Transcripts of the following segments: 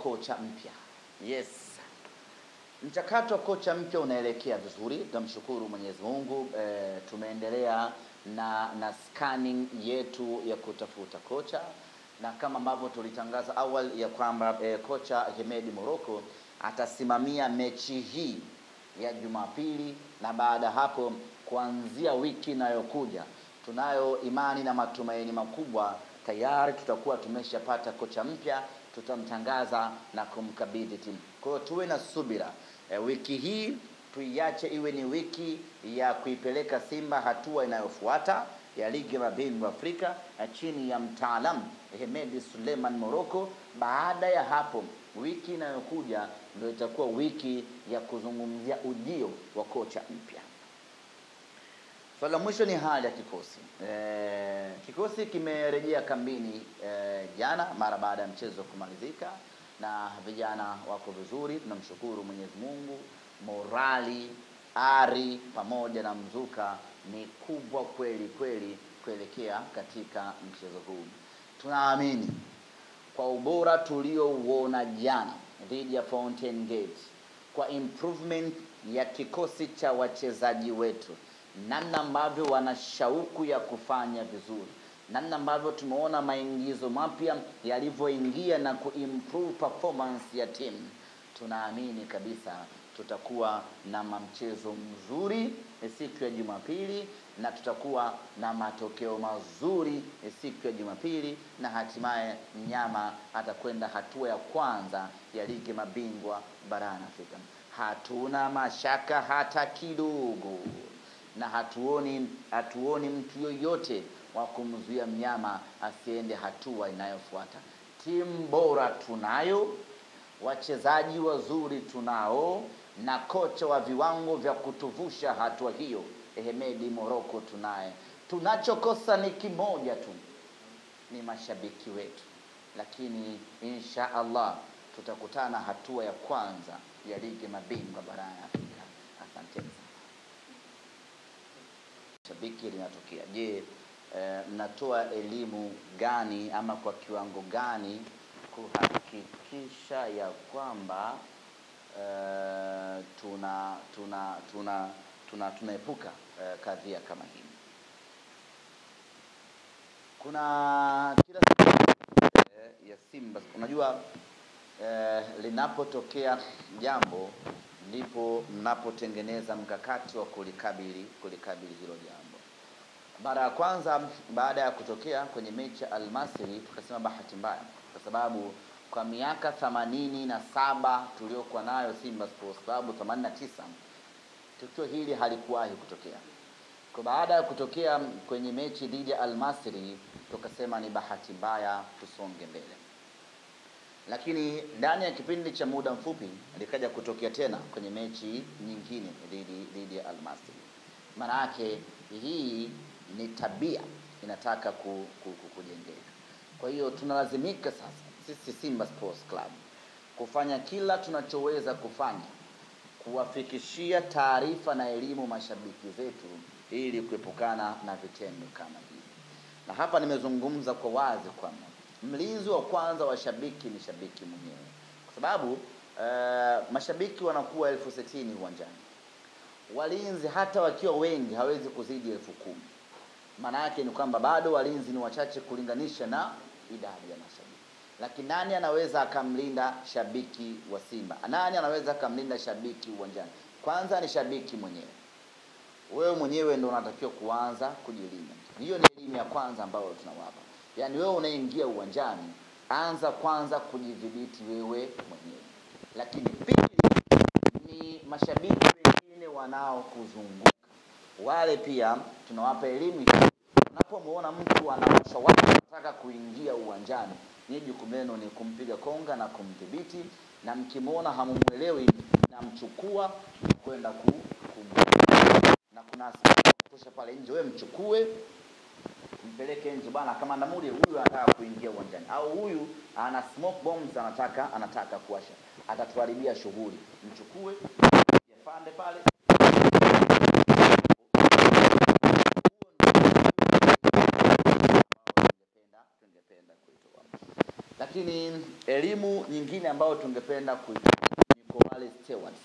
kocha mpya. Yes. Mchakato wa kocha mpya unaelekea vizuri. Tunamshukuru Mwenyezi Mungu. Tumeendelea na scanning yetu ya kutafuta kocha, na kama ambavyo tulitangaza awali ya kwamba kocha Hemedi Morocco atasimamia mechi hii ya Jumapili, na baada hapo kuanzia wiki inayokuja tunayo imani na matumaini makubwa tayari tutakuwa tumeshapata kocha mpya, tutamtangaza na kumkabidhi timu. Kwa hiyo tuwe na subira. Wiki hii tuiache iwe ni wiki ya kuipeleka Simba hatua inayofuata ya ligi ya mabingwa Afrika chini ya mtaalamu Hemedi Suleiman Morocco. Baada ya hapo wiki inayokuja ndio itakuwa wiki ya kuzungumzia ujio wa kocha mpya. Swala mwisho ni hali ya kikosi. Kikosi kimerejea kambini jana mara baada ya mchezo kumalizika, na vijana wako vizuri, tunamshukuru Mwenyezi Mungu. Morali, ari pamoja na mzuka ni kubwa kweli kweli kuelekea katika mchezo huu. Tunaamini kwa ubora tuliouona jana dhidi ya Fountain Gate, kwa improvement ya kikosi cha wachezaji wetu, namna ambavyo wana shauku ya kufanya vizuri, namna ambavyo tumeona maingizo mapya yalivyoingia na kuimprove performance ya timu, tunaamini kabisa tutakuwa na mchezo mzuri siku ya Jumapili, na tutakuwa na matokeo mazuri siku ya Jumapili, na hatimaye mnyama atakwenda hatua ya kwanza ya ligi mabingwa barani Afrika. Hatuna mashaka hata kidogo, na hatuoni mtu yoyote wa kumzuia mnyama asiende hatua inayofuata. Timu bora tunayo, wachezaji wazuri tunao, na kocha wa viwango vya kutuvusha hatua hiyo Hemedi Morocco tunaye. Tunachokosa ni kimoja tu, ni mashabiki wetu, lakini insha Allah tutakutana hatua ya kwanza ya ligi mabingwa barani Afrika. Asante. Shabiki linatokea. Je, mnatoa elimu gani ama kwa kiwango gani kuhakikisha ya kwamba tunaepuka kadhia kama hii? Kuna kila ya Simba, unajua linapotokea jambo ndipo mnapotengeneza mkakati wa kulikabili hilo jambo. Mara ya kwanza baada ya kutokea kwenye mechi ya Al-Masry tukasema bahati mbaya, kwa sababu kwa miaka 87 tuliokuwa nayo Simba Sports Club, 89, tukio hili halikuwahi kutokea. Kwa baada ya kutokea kwenye mechi dhidi ya Al-Masry tukasema ni bahati mbaya, tusonge mbele. Lakini ndani ya kipindi cha muda mfupi likaja kutokea tena kwenye mechi nyingine dhidi ya Al-Masry. Maana yake hii ni tabia inataka kujengeka. Kwa hiyo tunalazimika sasa sisi Simba Sports Club kufanya kila tunachoweza kufanya kuwafikishia taarifa na elimu mashabiki zetu ili kuepukana na vitendo kama hivi. Na hapa nimezungumza kwa wazi kwamba mlinzi wa kwanza wa shabiki ni shabiki mwenyewe, kwa sababu mashabiki wanakuwa 60,000 uwanjani. Walinzi hata wakiwa wengi hawezi kuzidi 10,000. Maana yake ni kwamba bado walinzi ni wachache kulinganisha na idadi ya mashabiki. Lakini nani anaweza akamlinda shabiki wa Simba? Nani anaweza akamlinda shabiki uwanjani? Kwanza ni shabiki mwenyewe. Wewe mwenyewe ndio unatakiwa kuanza kujilinda. Hiyo ni elimu ya kwanza ambayo tunawapa. Yaani wewe unaingia uwanjani, anza kwanza kujidhibiti wewe mwenyewe. Lakini pili ni mashabiki wengine wanaokuzunguka. Wale pia tunawapa elimu. Unapomuona mtu anawasha watu anataka kuingia uwanjani, ni jukumu lenu ni kumpiga konga na kumdhibiti, na mkimuona hamumuelewi na mchukua kwenda na kuna kutosha pale nje, wewe mchukue mpeleke nje bana, kama ndamuri huyu anataka kuingia uwanjani, au huyu ana smoke bombs anataka kuwasha, atatuharibia shughuli. Mchukue yapande pale. Lakini elimu nyingine ambayo tungependa kuitoa ni kwa wale stewards.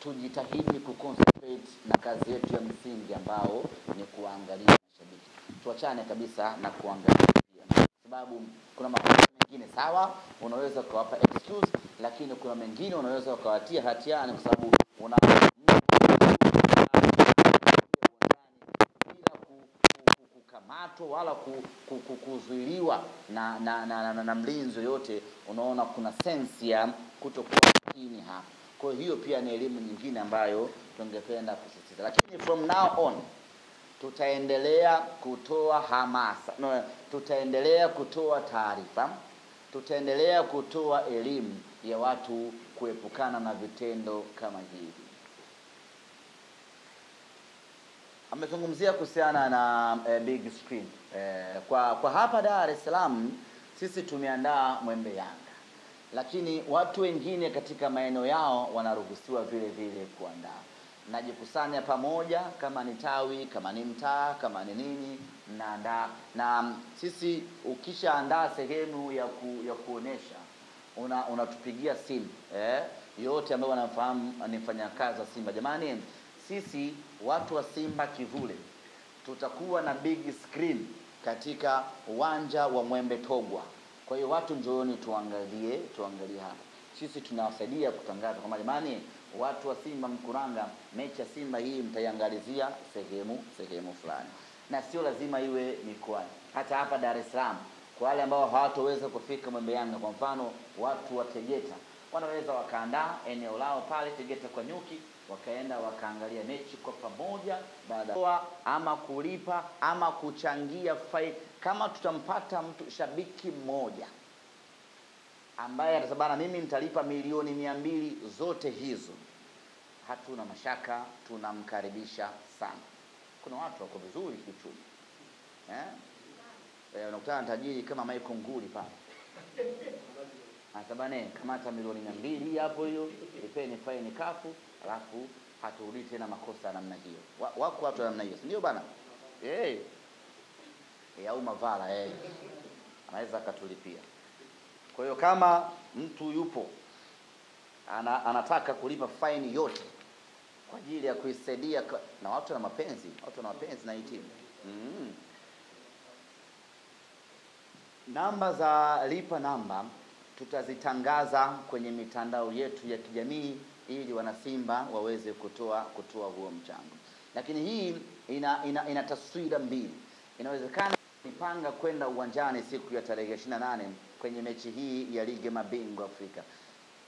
Tujitahidi kuconcentrate na kazi yetu ya msingi ambao ni kuangalia mashabiki. Tuachane kabisa na kuangalia pia. Sababu kuna makosa mengine sawa, unaweza kuwapa excuse, lakini kuna mengine unaweza ukawatia hatiani kwa sababu una kukamatwa wala kuzuiliwa na mlinzi yote. Unaona kuna sense ya kutokuwa makini hapa. Kwa hiyo pia ni elimu nyingine ambayo tungependa kusisitiza. Lakini from now on tutaendelea kutoa hamasa, tutaendelea kutoa taarifa, tutaendelea kutoa elimu ya watu kuepukana na vitendo kama hivi. Amezungumzia kuhusiana na big screen. Kwa hapa Dar es Salaam sisi tumeandaa Mwembe Yanga, lakini watu wengine katika maeneo yao wanaruhusiwa vile vile kuandaa. Najikusanya pamoja, kama ni tawi, kama ni mtaa, kama ni nini, mnaandaa. Na sisi ukishaandaa sehemu ya kuonesha, unatupigia simu. Yote ambao wanafahamu ni mfanyakazi wa Simba. Jamani, sisi watu wa Simba Kivule tutakuwa na big screen katika uwanja wa Mwembe Togwa. Kwa hiyo watu njooni tuangalie hapa. Sisi tunawasaidia kutangaza kama jamani, watu wa Simba Mkuranga, mechi ya Simba hii mtaiangalizia sehemu fulani. Na sio lazima iwe mikoani. Hata hapa Dar es Salaam kwa wale ambao hawatoweza kufika Mwembe Yanga, kwa mfano watu wa Tegeta wanaweza wakaandaa eneo lao pale Tegeta kwa Nyuki, wakaenda wakaangalia mechi kwa pamoja, baada ama kulipa ama kuchangia faida. Kama tutampata mtu shabiki mmoja ambaye atasabana mimi nitalipa milioni 200 zote hizo, hatuna mashaka, tunamkaribisha sana. Kuna watu wako vizuri kiuchumi. Unakutana na tajiri kama Michael Nguli pale. Asabane kamata milioni 200 hapo, hiyo ipeni faini kafu, alafu haturudi tena makosa namna hiyo. Wako watu namna hiyo, ndio bana? Au mavala anaweza akatulipia. Kwa hiyo kama mtu yupo anataka kulipa faini yote kwa ajili ya kuisaidia na watu na mapenzi, na hii timu. Namba za lipa namba tutazitangaza kwenye mitandao yetu ya kijamii ili wanasimba waweze kutoa huo mchango. Lakini hii ina taswira mbili. Inawezekana nipanga kwenda uwanjani siku ya tarehe 28 kwenye mechi hii ya Ligi Mabingwa Afrika.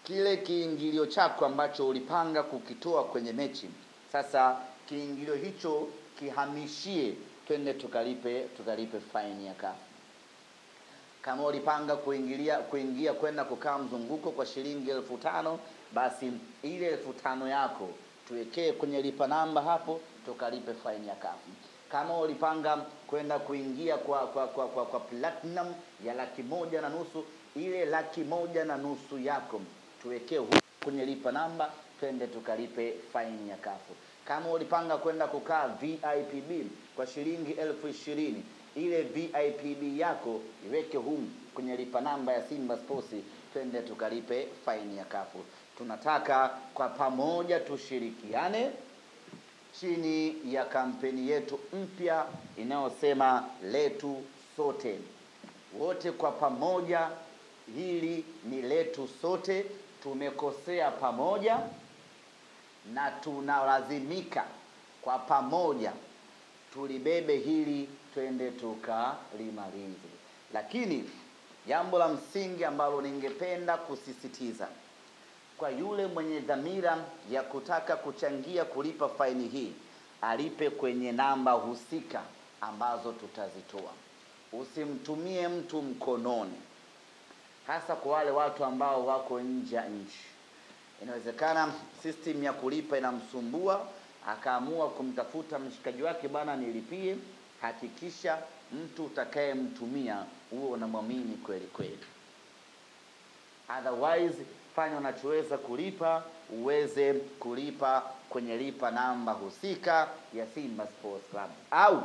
Kile kiingilio chako ambacho ulipanga kukitoa kwenye mechi, sasa kiingilio hicho kihamishie twende tukalipe faini ya kafu. Kama ulipanga kuingia kwenda kukaa mzunguko kwa shilingi 1500, basi ile 1500 yako tuwekee kwenye lipa namba hapo, tukalipe faini ya kafu. Kama ulipanga kwenda kuingia kwa platinum ya 150,000, ile 150,000 yako tuwekee kwenye lipa namba, twende tukalipe faini ya kafu. Kama ulipanga kwenda kukaa VIPB kwa shilingi 20,000, ile VIPB yako iweke humu kwenye lipa namba ya Simba Sports, twende tukalipe faini ya kafu. Tunataka kwa pamoja tushirikiane chini ya kampeni yetu mpya inayosema letu sote. Wote kwa pamoja, hili ni letu sote. Tumekosea pamoja na tunalazimika kwa pamoja tulibebe hili, twende tukalimalize. Lakini jambo la msingi ambalo ningependa kusisitiza kwa yule mwenye dhamira ya kutaka kuchangia kulipa faini hii, alipe kwenye namba husika ambazo tutazitoa. Usimtumie mtu mkononi, hasa kwa wale watu ambao wako nje ya nchi. Inawezekana system ya kulipa inamsumbua, akaamua kumtafuta mshikaji wake, bana nilipie. Hakikisha mtu utakayemtumia huo unamwamini kweli kweli. Otherwise fanya unachoweza kulipa, uweze kulipa kwenye lipa namba husika ya Simba Sports Club. Au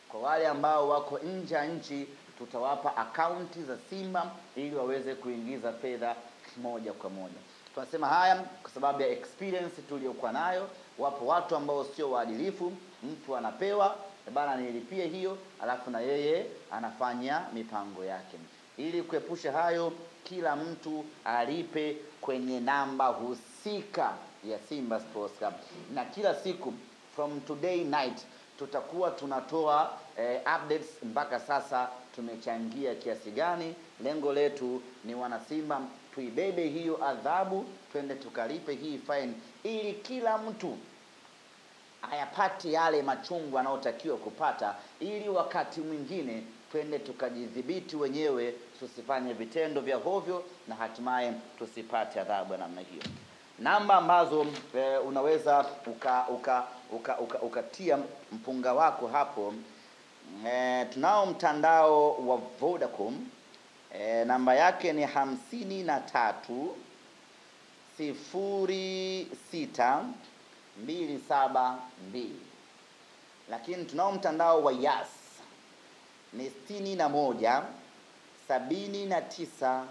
kwa wale ambao wako nje ya nchi, tutawapa akaunti za Simba ili waweze kuingiza fedha moja kwa moja. Tunasema haya kwa sababu ya experience tuliyokuwa nayo. Wapo watu ambao sio waadilifu, mtu anapewa bana nilipie hiyo, alafu na yeye anafanya mipango yake. Ili kuepusha hayo, kila mtu alipe kwenye namba husika ya Simba Sports Club. Na kila siku from today night tutakuwa tunatoa updates mpaka sasa tumechangia kiasi gani. Lengo letu ni wana Simba tuibebe hiyo adhabu, twende tukalipe hii fine, ili kila mtu ayapati yale machungu anayotakiwa kupata, ili wakati mwingine twende tukajidhibiti wenyewe, tusifanye vitendo vya hovyo na hatimaye tusipate adhabu namna hiyo. Namba ambazo unaweza ukatia mpunga wako hapo. Tunao mtandao wa Vodacom, namba yake ni 53 06 272. Lakini tunao mtandao wa Yas ni 61 79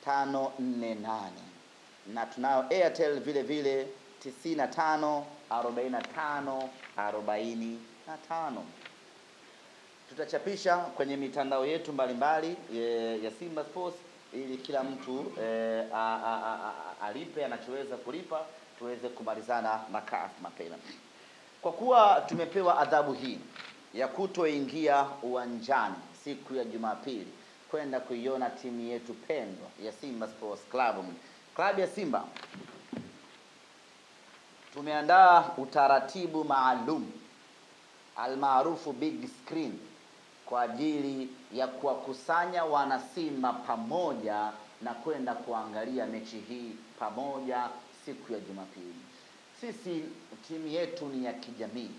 548, na tunao Airtel vile vile 95 45 45. Tutachapisha kwenye mitandao yetu mbalimbali ya Simba Sports ili kila mtu alipe anachoweza kulipa, tuweze kumalizana na CAF mapema. Kwa kuwa tumepewa adhabu hii ya kutoingia uwanjani siku ya Jumapili kwenda kuiona timu yetu pendwa ya Simba Sports Club, klabu ya Simba, tumeandaa utaratibu maalum almaarufu big screen kwa ajili ya kuwakusanya wana Simba pamoja na kwenda kuangalia mechi hii pamoja siku ya Jumapili. Sisi timu yetu ni ya kijamii,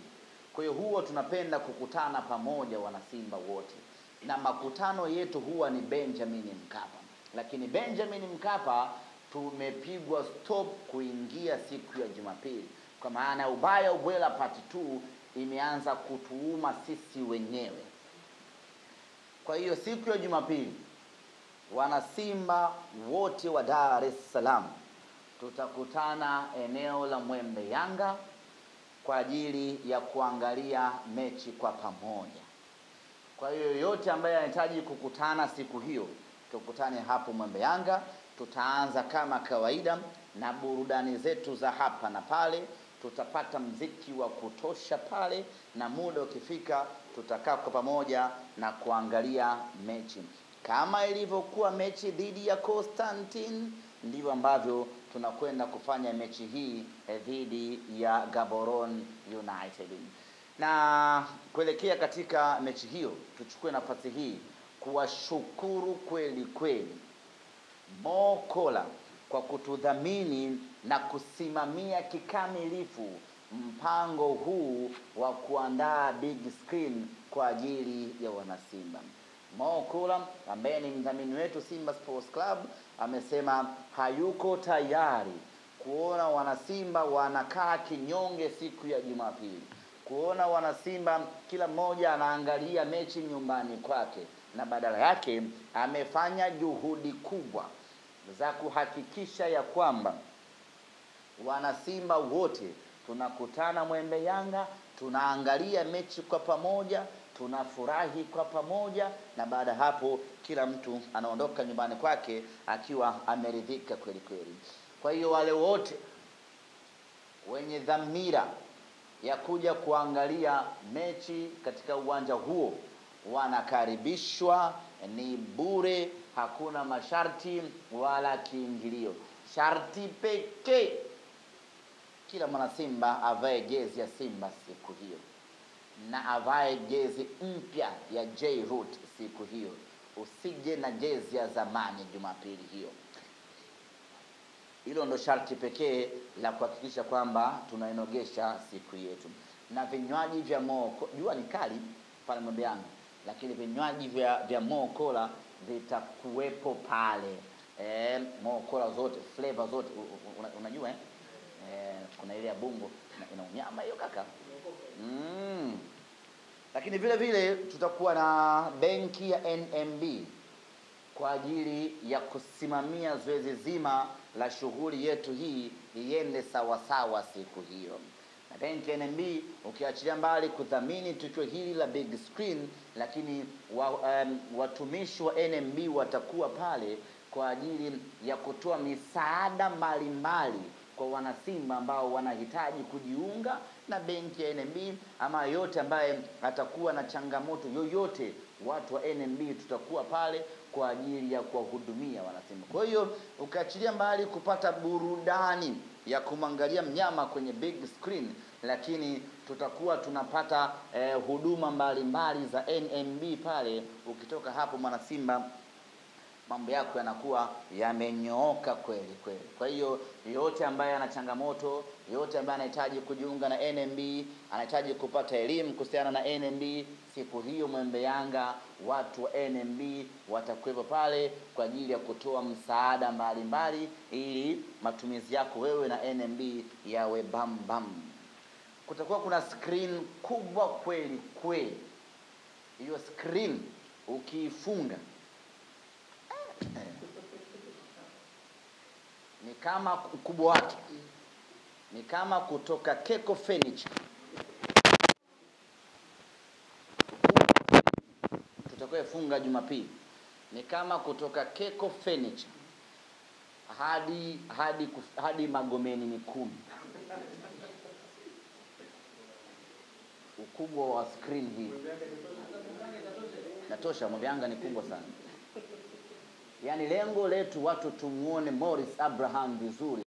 kwa hiyo huwa tunapenda kukutana pamoja wana Simba wote, na makutano yetu huwa ni Benjamin Mkapa. Lakini Benjamin Mkapa tumepigwa stop kuingia siku ya Jumapili, kwa maana ubaya ubwela part 2 imeanza kutuuma sisi wenyewe. Kwa hiyo siku ya Jumapili wana Simba wote wa Dar es Salaam tutakutana eneo la Mwembe Yanga kwa ajili ya kuangalia mechi kwa pamoja. Kwa hiyo yote ambaye anahitaji kukutana siku hiyo, tukutane hapo Mwembe Yanga. Tutaanza kama kawaida na burudani zetu za hapa na pale. Tutapata mziki wa kutosha pale, na muda ukifika tutakaa kwa pamoja na kuangalia mechi. Kama ilivyokuwa mechi dhidi ya Constantine, ndivyo ambavyo tunakwenda kufanya mechi hii dhidi ya Gaborone United. Na kuelekea katika mechi hiyo, tuchukue nafasi hii kuwashukuru kweli kweli Mo Kola kwa kutudhamini na kusimamia kikamilifu mpango huu wa kuandaa big screen kwa ajili ya wanasimba. Mo Kola ambaye ni mdhamini wetu Simba Sports Club amesema hayuko tayari kuona wanasimba wanakaa kinyonge siku ya Jumapili, kuona wanasimba kila mmoja anaangalia mechi nyumbani kwake, na badala yake amefanya juhudi kubwa za kuhakikisha ya kwamba wanasimba wote tunakutana Mwembe Yanga, tunaangalia mechi kwa pamoja, tunafurahi kwa pamoja, na baada hapo kila mtu anaondoka nyumbani kwake akiwa ameridhika kweli kweli. Kwa hiyo wale wote wenye dhamira ya kuja kuangalia mechi katika uwanja huo wanakaribishwa, ni bure, hakuna masharti wala kiingilio. Sharti pekee kila mwana Simba avae jezi ya Simba siku hiyo, na avae jezi mpya ya J-Root siku hiyo. Usije na jezi ya zamani Jumapili hiyo. Hilo ndo sharti pekee la kuhakikisha kwamba tunainogesha siku yetu. Na vinywaji vya jua ni kali pale Mwembe Yanga, lakini vinywaji vya Mo Kola vitakuwepo pale. Mo Kola zote, flavor zote, unajua kuna ile ya bungo ina unyama hiyo kaka. Lakini vile vile tutakuwa na benki ya NMB kwa ajili ya kusimamia zoezi zima la shughuli yetu hii iende sawa sawa siku hiyo. Na benki ya NMB ukiachilia mbali kudhamini tukio hili la big screen, lakini watumishi wa NMB watakuwa pale kwa ajili ya kutoa misaada mbalimbali kwa wanasimba ambao wanahitaji kujiunga na benki ya NMB, ama yote ambaye atakuwa na changamoto yoyote, watu wa NMB tutakuwa pale kwa ajili ya kuwahudumia wanasimba. Kwa hiyo ukiachilia mbali kupata burudani ya kumwangalia mnyama kwenye big screen, lakini tutakuwa tunapata huduma mbalimbali za NMB pale. Ukitoka hapo mwanasimba, mambo yako yanakuwa yamenyooka kweli kweli. Kwa hiyo yote ambaye ana changamoto, yote ambaye anahitaji kujiunga na NMB, anahitaji kupata elimu kuhusiana na NMB, siku hiyo Mwembe Yanga watu wa NMB watakuwepo pale kwa ajili ya kutoa msaada mbalimbali ili matumizi yako wewe na NMB yawe bam bam. Kutakuwa kuna screen kubwa kweli kweli. Hiyo screen ukiifunga ni kama ukubwa wake ni kama kutoka Keko Furniture. Tutakayofunga Jumapili ni kama kutoka Keko Furniture hadi Magomeni Mikumi. Ukubwa wa screen hii natosha. Mwembe Yanga ni kubwa sana. Yaani lengo letu watu tumuone Morris Abraham vizuri.